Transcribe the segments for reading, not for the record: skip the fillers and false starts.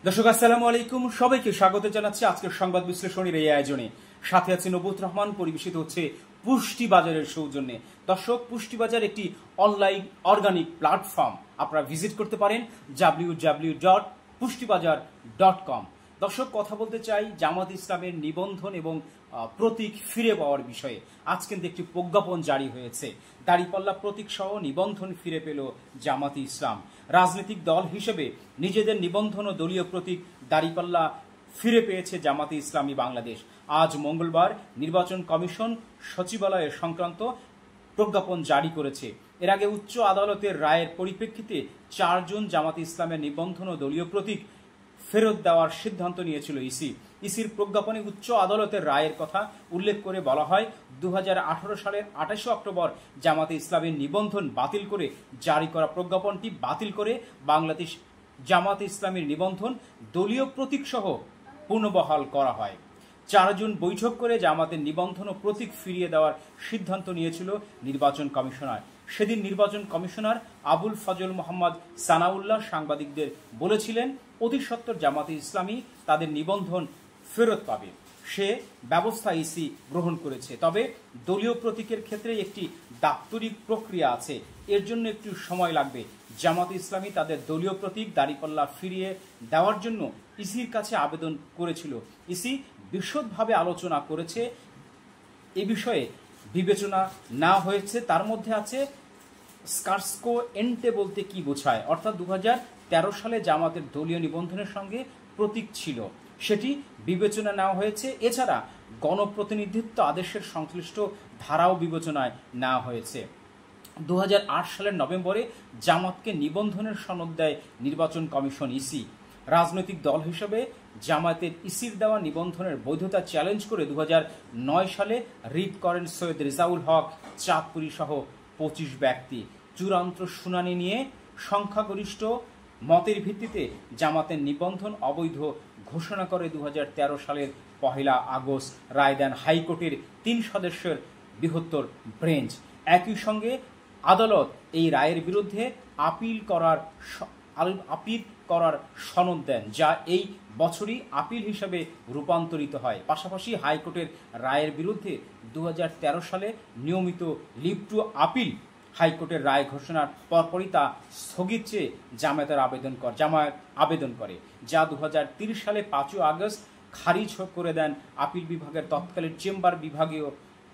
দর্শক আসসালামু আলাইকুম, সবাইকে স্বাগত জানাচ্ছি আজকের সংবাদ বিশ্লেষণের এই আয়োজনে। সাথে আছি নবুত রহমান, পরিবেশিত হচ্ছে পুষ্টি বাজারের সৌজন্যে। দর্শক, পুষ্টি বাজার একটি অনলাইন অর্গানিক প্ল্যাটফর্ম, আপনারা ভিজিট করতে পারেন www.pushtibajar.com। দর্শক, কথা বলতে চাই জামাত ইসলামের নিবন্ধন এবং প্রতীক ফিরে পাওয়ার বিষয়ে। আজ কিন্তু একটি প্রজ্ঞাপন জারি হয়েছে। দাড়িপাল্লা প্রতীক সহ নিবন্ধন ফিরে পেল জামাতি ইসলাম। রাজনৈতিক দল হিসেবে নিজেদের নিবন্ধন ও দলীয় প্রতীক দাড়িপাল্লা ফিরে পেয়েছে জামাতে ইসলামী বাংলাদেশ। আজ মঙ্গলবার নির্বাচন কমিশন সচিবালয়ে সংক্রান্ত প্রজ্ঞাপন জারি করেছে। এর আগে উচ্চ আদালতের রায়ের পরিপ্রেক্ষিতে 4 জুন জামাতে ইসলামের নিবন্ধন ও দলীয় প্রতীক ফেরত দেওয়ার সিদ্ধান্ত নিয়েছিল ইসি। ইসির প্রজ্ঞাপনে উচ্চ আদালতের রায়ের কথা উল্লেখ করে বলা হয়, 2018 সালের 28 অক্টোবর জামাতে ইসলামের নিবন্ধন বাতিল করে জারি করা প্রজ্ঞাপনটি বাতিল করে বাংলাদেশ জামাতে ইসলামের নিবন্ধন দলীয় প্রতীক সহ পুনর্বহাল করা হয়। 4 জুন বৈঠক করে জামাতের নিবন্ধন ও প্রতীক ফিরিয়ে দেওয়ার সিদ্ধান্ত নিয়েছিল নির্বাচন কমিশনার। সেদিন নির্বাচন কমিশনার আবুল ফজল মোহাম্মদ সানাউল্লাহ সাংবাদিকদের বলেছিলেন, অতি সত্বর জামাতে ইসলামী তাদের নিবন্ধন ফেরত পাবে। সে ব্যবস্থা ইসি গ্রহণ করেছে। তবে দলীয় প্রতীকের ক্ষেত্রে একটি দাপ্তরিক প্রক্রিয়া আছে, এর জন্য একটু সময় লাগবে। জামাতে ইসলামী তাদের দলীয় প্রতীক দাড়িপাল্লা ফিরিয়ে দেওয়ার জন্য ইসির কাছে আবেদন করেছিল। ইসি বিশদভাবে আলোচনা করেছে। এ বিষয়ে বিবেচনা না হয়েছে তার মধ্যে আছে স্কার্সকো এন্টে বলতে কি বোঝায়, অর্থাৎ 2013 সালে জামাতের দলীয় নিবন্ধনের সঙ্গে প্রতীক ছিল, সেটি বিবেচনা নেওয়া হয়েছে। এছাড়া গণপ্রতিনিধিত্ব আদেশের সংশ্লিষ্ট ধারাও বিবেচনায় নেওয়া হয়েছে। 2008 সালের নভেম্বরে জামাতকে নিবন্ধনের সনদ দেয় নির্বাচন কমিশন ইসি। রাজনৈতিক দল হিসেবে জামায়াতের ইসির দেওয়া নিবন্ধনের বৈধতা চ্যালেঞ্জ করে 2009 সালে রিট করেন সৈয়দ রেজাউল হক চাঁদপুরী সহ 25 ব্যক্তি। চূড়ান্ত শুনানি নিয়ে সংখ্যাগরিষ্ঠ মতের ভিত্তিতে জামাতের নিবন্ধন অবৈধ ঘোষণা করে 2013 সালের 1 আগস্ট রায় দেন হাইকোর্টের 3 সদস্যের বৃহত্তর বেঞ্চ। একই সঙ্গে আদালত এই রায়ের বিরুদ্ধে আপিল করার সনদ দেন, যা এই বছরই আপিল হিসাবে রূপান্তরিত হয়। পাশাপাশি হাইকোর্টের রায়ের বিরুদ্ধে 2013 সালে নিয়মিত লিভ টু আপিল হাইকোর্টের রায় ঘোষণার পরপরই তা স্থগিত চেয়ে জামায়াত আবেদন করে, যা 2030 সালে 5 আগস্ট খারিজ করে দেন আপিল বিভাগের তৎকালীন চেম্বার বিভাগীয়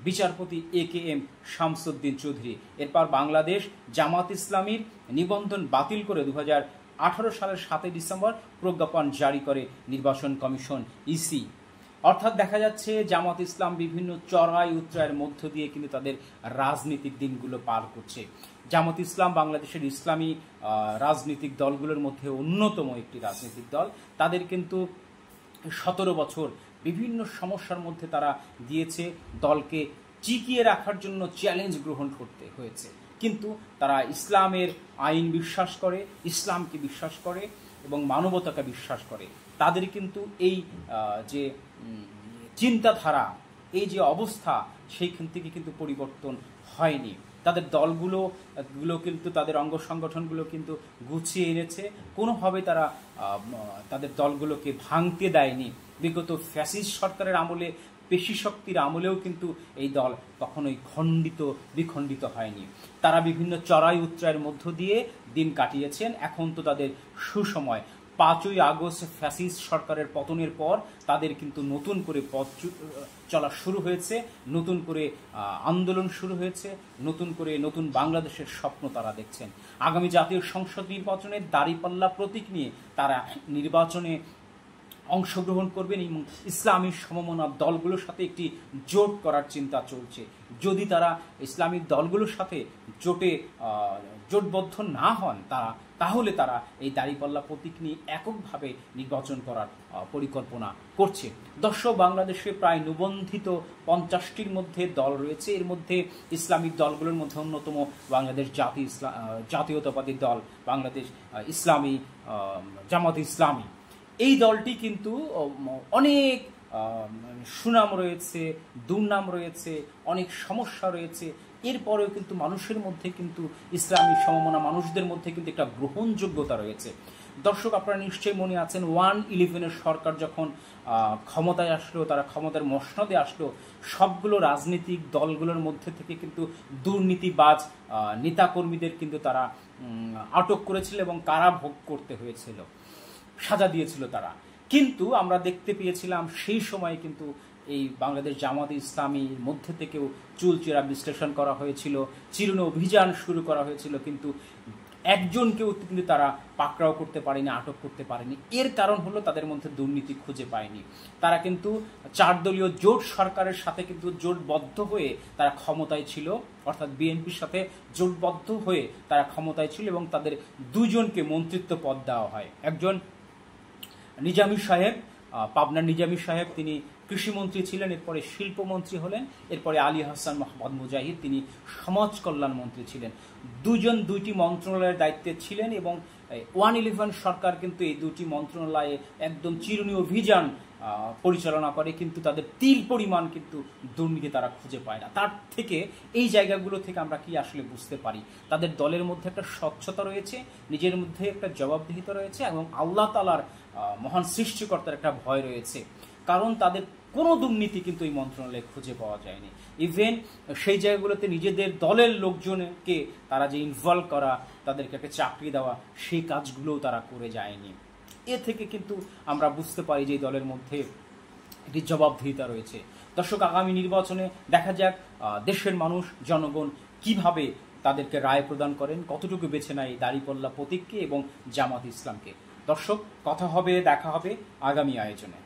বিচারপতি AKM শামসুদ্দিন চৌধুরী। এরপর বাংলাদেশ জামাত ইসলামীর নিবন্ধন বাতিল করে 2018 সালের 7 ডিসেম্বর প্রজ্ঞাপন জারি করে নির্বাচন কমিশন ইসি। অর্থাৎ দেখা যাচ্ছে জামাত ইসলাম বিভিন্ন চড়াই উতরাইয়ের মধ্য দিয়ে কিন্তু তাদের রাজনৈতিক দিনগুলো পার করছে। জামাত ইসলাম বাংলাদেশের ইসলামী রাজনৈতিক দলগুলোর মধ্যে অন্যতম একটি রাজনৈতিক দল। তাদের কিন্তু 17 বছর বিভিন্ন সমস্যার মধ্যে তারা দিয়েছে, দলকে টিকিয়ে রাখার জন্য চ্যালেঞ্জ গ্রহণ করতে হয়েছে। কিন্তু তারা ইসলামের আইন বিশ্বাস করে, ইসলামকে বিশ্বাস করে এবং মানবতাকে বিশ্বাস করে। তাদের কিন্তু এই যে চিন্তাধারা, এই যে অবস্থা, সেইখান থেকে কিন্তু পরিবর্তন হয়নি। তাদের দলগুলো কিন্তু তাদের অঙ্গ সংগঠনগুলো কিন্তু গুছিয়ে এনেছে, কোনোভাবে তারা তাদের দলগুলোকে ভাঙতে দেয়নি। বিগত ফ্যাসিস্ট সরকারের আমলে, পেশি শক্তির আমলেও কিন্তু এই দল কখনোই বিখণ্ডিত হয়নি। তারা বিভিন্ন চড়াই উতরাইয়ের মধ্য দিয়ে দিন কাটিয়েছেন। এখন তো তাদের সুসময়। 5 আগস্ট ফ্যাসিস্ট সরকারের পতনের পর তাদের কিন্তু নতুন করে পথ চলা শুরু হয়েছে, নতুন করে আন্দোলন শুরু হয়েছে, নতুন বাংলাদেশের স্বপ্ন তারা দেখছেন। আগামী জাতীয় সংসদ নির্বাচনে দাড়িপাল্লা প্রতীক নিয়ে তারা নির্বাচনে অংশগ্রহণ করবেন এবং ইসলামী সমমনা দলগুলোর সাথে একটি জোট করার চিন্তা চলছে। যদি তারা ইসলামী দলগুলোর সাথে জোটবদ্ধ না হন তাহলে তারা এই দাড়িপাল্লা প্রতীক নিয়ে এককভাবে নির্বাচন করার পরিকল্পনা করছে। দর্শক, বাংলাদেশে প্রায় নিবন্ধিত 50টির মধ্যে দল রয়েছে। এর মধ্যে ইসলামী দলগুলোর মধ্যে অন্যতম বাংলাদেশ জাতীয়তাবাদী দল, বাংলাদেশ ইসলামী জামাত ইসলামী। এই দলটি কিন্তু অনেক সুনাম রয়েছে, দুর্নাম রয়েছে, অনেক সমস্যা রয়েছে, এরপরেও কিন্তু মানুষের মধ্যে কিন্তু ইসলামী সমমনা মানুষদের মধ্যে কিন্তু একটা গ্রহণযোগ্যতা রয়েছে। দর্শক, আপনারা নিশ্চয়ই মনে আছেন 1-11-এর সরকার যখন ক্ষমতায় আসলো, তারা ক্ষমতার মসনদে আসলো, সবগুলো রাজনৈতিক দলগুলোর মধ্যে থেকে কিন্তু দুর্নীতিবাজ নেতাকর্মীদের কিন্তু তারা আটক করেছিল এবং কারাভোগ করতে হয়েছিল, সাজা দিয়েছিল তারা। কিন্তু আমরা দেখতে পেয়েছিলাম সেই সময় কিন্তু এই বাংলাদেশ জামাতে ইসলামীর মধ্যে থেকেও চুলচেরা বিশ্লেষণ করা হয়েছিল, চিরুনি অভিযান শুরু করা হয়েছিল, কিন্তু একজনকেও কিন্তু তারা পাকড়াও করতে পারেনি, আটক করতে পারেনি। এর কারণ হলো তাদের মধ্যে দুর্নীতি খুঁজে পায়নি। তারা কিন্তু 4 দলীয় জোট সরকারের সাথে কিন্তু জোটবদ্ধ হয়ে তারা ক্ষমতায় ছিল, অর্থাৎ বিএনপির সাথে জোটবদ্ধ হয়ে তারা ক্ষমতায় ছিল এবং তাদের 2 জনকে মন্ত্রিত্ব পদ দেওয়া হয়। একজন নিজামী সাহেব, পাবনার নিজামী সাহেব, তিনি কৃষিমন্ত্রী ছিলেন, এরপরে শিল্পমন্ত্রী হলেন। এরপরে আলী হাসান মোহাম্মদ মুজাহিদ, তিনি সমাজ কল্যাণ মন্ত্রী ছিলেন। 2 জন 2টি মন্ত্রণালয়ের দায়িত্বে ছিলেন এবং 1-11 সরকার কিন্তু এই 2টি মন্ত্রণালয়ে একদম চিরুনি অভিযান পরিচালনা করে, কিন্তু তাদের তিল পরিমাণ কিন্তু দুর্নীতি তারা খুঁজে পায় না। তার থেকে এই জায়গাগুলো থেকে আমরা কি আসলে বুঝতে পারি, তাদের দলের মধ্যে একটা স্বচ্ছতা রয়েছে, নিজের মধ্যে একটা জবাবদিহিতা রয়েছে এবং আল্লাহ তাআলার মহান সৃষ্টিকর্তার একটা ভয় রয়েছে। কারণ তাদের কোনো দুর্নীতি কিন্তু এই মন্ত্রণালয়ে খুঁজে পাওয়া যায়নি। ইভেন সেই জায়গাগুলোতে নিজেদের দলের লোকজনকে তারা যে ইনভলভ করা, তাদেরকে একটা চাকরি দেওয়া, সেই কাজগুলোও তারা করে যায়নি। এ থেকে কিন্তু আমরা বুঝতে পারি যে এই দলের মধ্যে একটি জবাবদিহিতা রয়েছে। দর্শক, আগামী নির্বাচনে দেখা যাক দেশের মানুষ, জনগণ কিভাবে তাদেরকে রায় প্রদান করেন, কতটুকু বেছে নেয় দাঁড়িপাল্লা প্রতীককে এবং জামাত ইসলামকে। দর্শক, কথা হবে, দেখা হবে আগামী আয়োজনে।